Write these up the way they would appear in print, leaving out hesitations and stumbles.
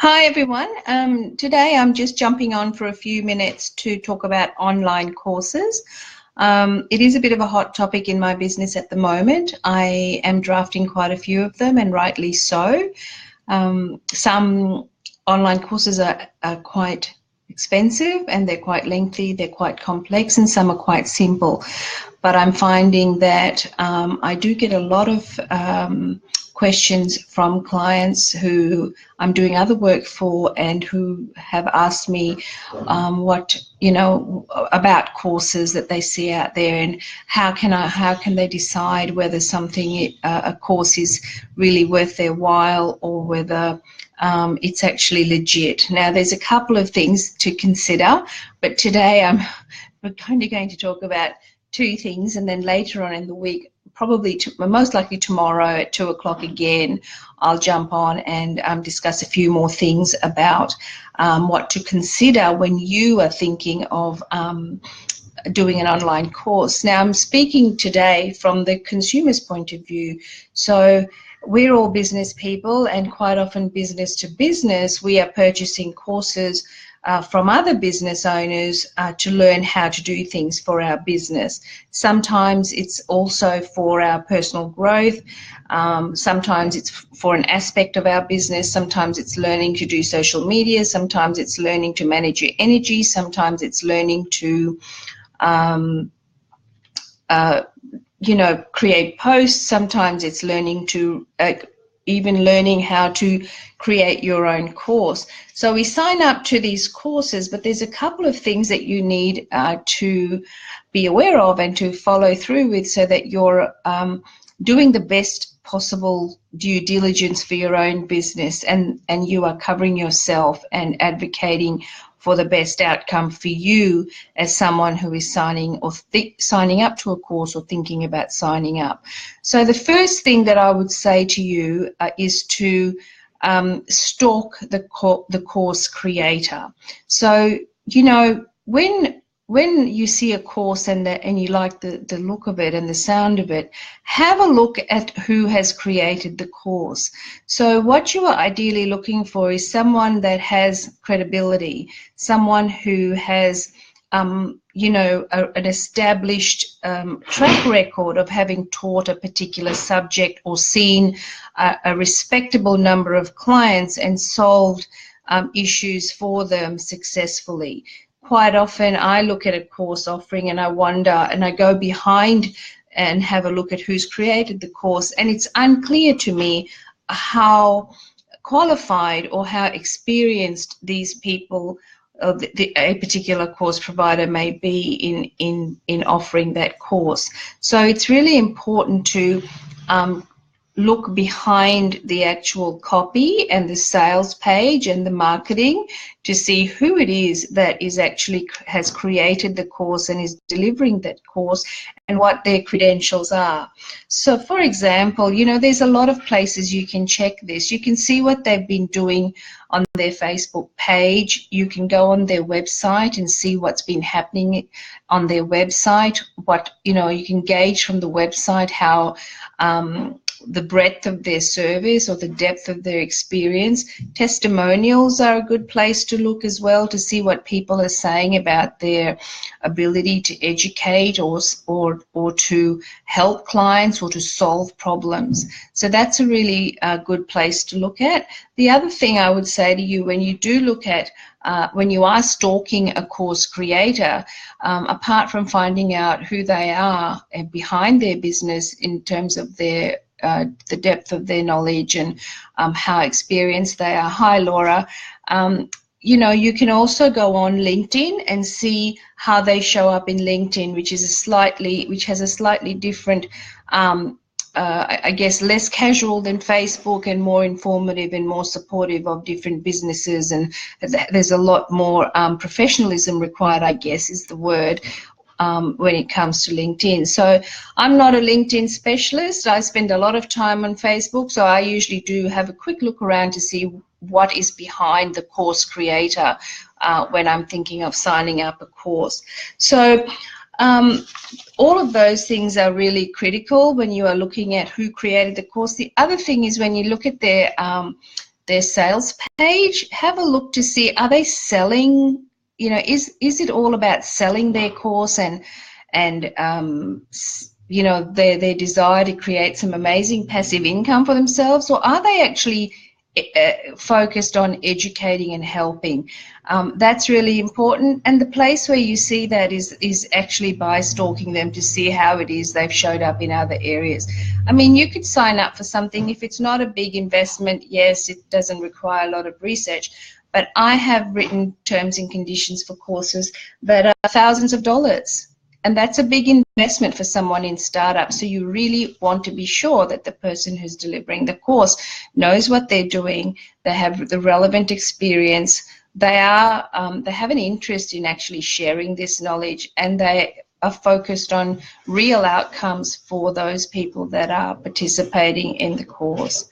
Hi everyone. Today I'm just jumping on for a few minutes to talk about online courses. It is a bit of a hot topic in my business at the moment. I am drafting quite a few of them, and rightly so. Some online courses are quite expensive and they're quite lengthy, they're quite complex, and some are quite simple. But I'm finding that I do get a lot of questions from clients who I'm doing other work for and who have asked me about courses that they see out there, and how can they decide whether a course is really worth their while, or whether it's actually legit. Now, there's a couple of things to consider, but today we're kind of going to talk about two things, and then later on in the week, most likely tomorrow at 2 o'clock again, I'll jump on and discuss a few more things about what to consider when you are thinking of doing an online course. Now, I'm speaking today from the consumer's point of view. So we're all business people, and quite often business to business, we are purchasing courses from other business owners to learn how to do things for our business. Sometimes it's also for our personal growth. Sometimes it's for an aspect of our business. Sometimes it's learning to do social media. Sometimes it's learning to manage your energy. Sometimes it's learning to create posts. Sometimes it's learning to even learning how to create your own course. So we sign up to these courses, but there's a couple of things that you need to be aware of and to follow through with, so that you're doing the best possible due diligence for your own business, and you are covering yourself and advocating for the best outcome for you as someone who is signing up to a course or thinking about signing up. So the first thing that I would say to you is to stalk the course creator. So, when you see a course and you like the look of it and the sound of it, have a look at who has created the course. So what you are ideally looking for is someone that has credibility, someone who has an established track record of having taught a particular subject, or seen a respectable number of clients and solved issues for them successfully. Quite often I look at a course offering and I wonder, and I go behind and have a look at who's created the course, and it's unclear to me how qualified or how experienced these people, a particular course provider, may be in offering that course. So it's really important to look behind the actual copy and the sales page and the marketing to see who it is that has created the course and is delivering that course, and what their credentials are. So for example, there's a lot of places you can check this. You can see what they've been doing on their Facebook page. You can go on their website and see what's been happening on their website. You can gauge from the website how the breadth of their service or the depth of their experience. Testimonials are a good place to look as well, to see what people are saying about their ability to educate or to help clients or to solve problems. So that's a really good place to look at. The other thing I would say to you, when you do look at when you are stalking a course creator, apart from finding out who they are behind their business in terms of the depth of their knowledge and how experienced they are. Hi, Laura. You can also go on LinkedIn and see how they show up in LinkedIn, which has a slightly different, I guess, less casual than Facebook, and more informative and more supportive of different businesses. And there's a lot more professionalism required, I guess is the word, when it comes to LinkedIn. So I'm not a LinkedIn specialist. I spend a lot of time on Facebook, so I usually do have a quick look around to see what is behind the course creator when I'm thinking of signing up a course. So all of those things are really critical when you are looking at who created the course. The other thing is, when you look at their their sales page, have a look to see, are they selling, you know, is it all about selling their course and you know, their desire to create some amazing passive income for themselves, or are they actually focused on educating and helping? That's really important, and the place where you see that is actually by stalking them to see how it is they've showed up in other areas. I mean, you could sign up for something if it's not a big investment. Yes, it doesn't require a lot of research, but I have written terms and conditions for courses that are thousands of dollars. And that's a big investment for someone in startup. So you really want to be sure that the person who's delivering the course knows what they're doing, they have the relevant experience, they have an interest in actually sharing this knowledge, and they are focused on real outcomes for those people that are participating in the course.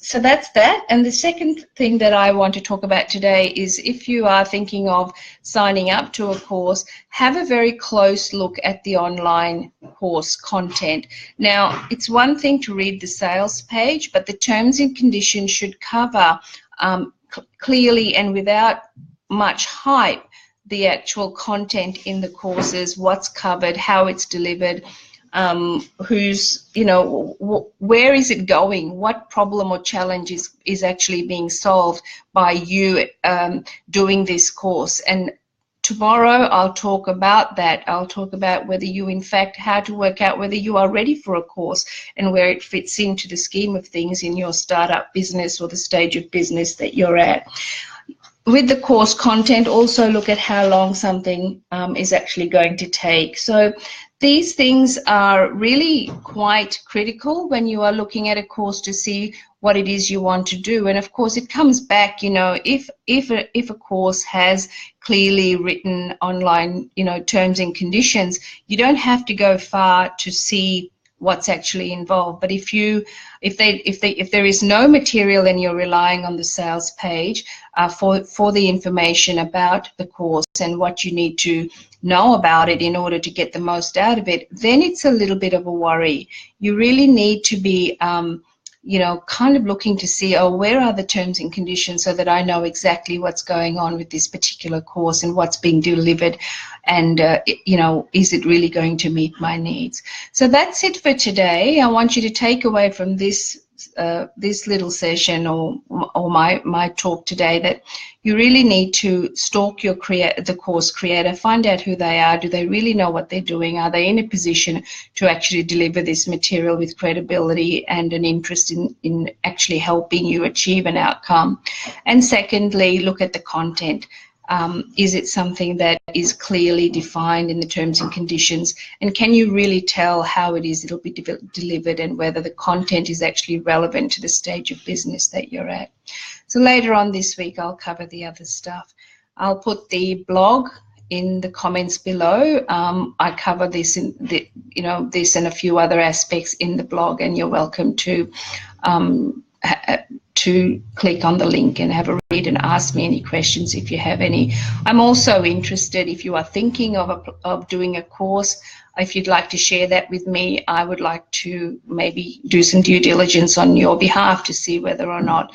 So that's that. And the second thing that I want to talk about today is, if you are thinking of signing up to a course, have a very close look at the online course content. Now, it's one thing to read the sales page, but the terms and conditions should cover clearly and without much hype the actual content in the courses, what's covered, how it's delivered, who's, you know, where is it going, what problem or challenge is actually being solved by you doing this course. And tomorrow I'll talk about that. I'll talk about whether you, in fact, how to work out whether you are ready for a course and where it fits into the scheme of things in your startup business or the stage of business that you're at. With the course content, also look at how long something is actually going to take. So these things are really quite critical when you are looking at a course to see what it is you want to do. And of course, it comes back, you know, if a course has clearly written online, you know, terms and conditions, you don't have to go far to see what's actually involved. But if there is no material and you're relying on the sales page for the information about the course and what you need to know about it in order to get the most out of it, then it's a little bit of a worry. You really need to be you know, kind of looking to see, oh, where are the terms and conditions, so that I know exactly what's going on with this particular course and what's being delivered, and you know, is it really going to meet my needs? So that's it for today. I want you to take away from this this little session or my talk today that you really need to stalk your the course creator, find out who they are, do they really know what they're doing, are they in a position to actually deliver this material with credibility and an interest in actually helping you achieve an outcome. And secondly, look at the content. Is it something that is clearly defined in the terms and conditions, and can you really tell how it is it'll be delivered and whether the content is actually relevant to the stage of business that you're at? So later on this week I'll cover the other stuff. I'll put the blog in the comments below. I cover this in the, you know, this and a few other aspects in the blog, and you're welcome to click on the link and have a read and ask me any questions if you have any. I'm also interested, if you are thinking of doing a course, if you'd like to share that with me, I would like to maybe do some due diligence on your behalf to see whether or not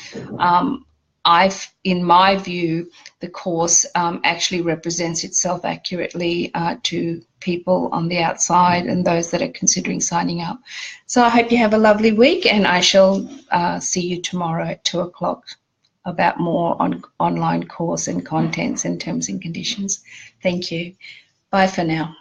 in my view, the course actually represents itself accurately to people on the outside and those that are considering signing up. So I hope you have a lovely week, and I shall see you tomorrow at 2 o'clock about more on online course and contents and terms and conditions. Thank you. Bye for now.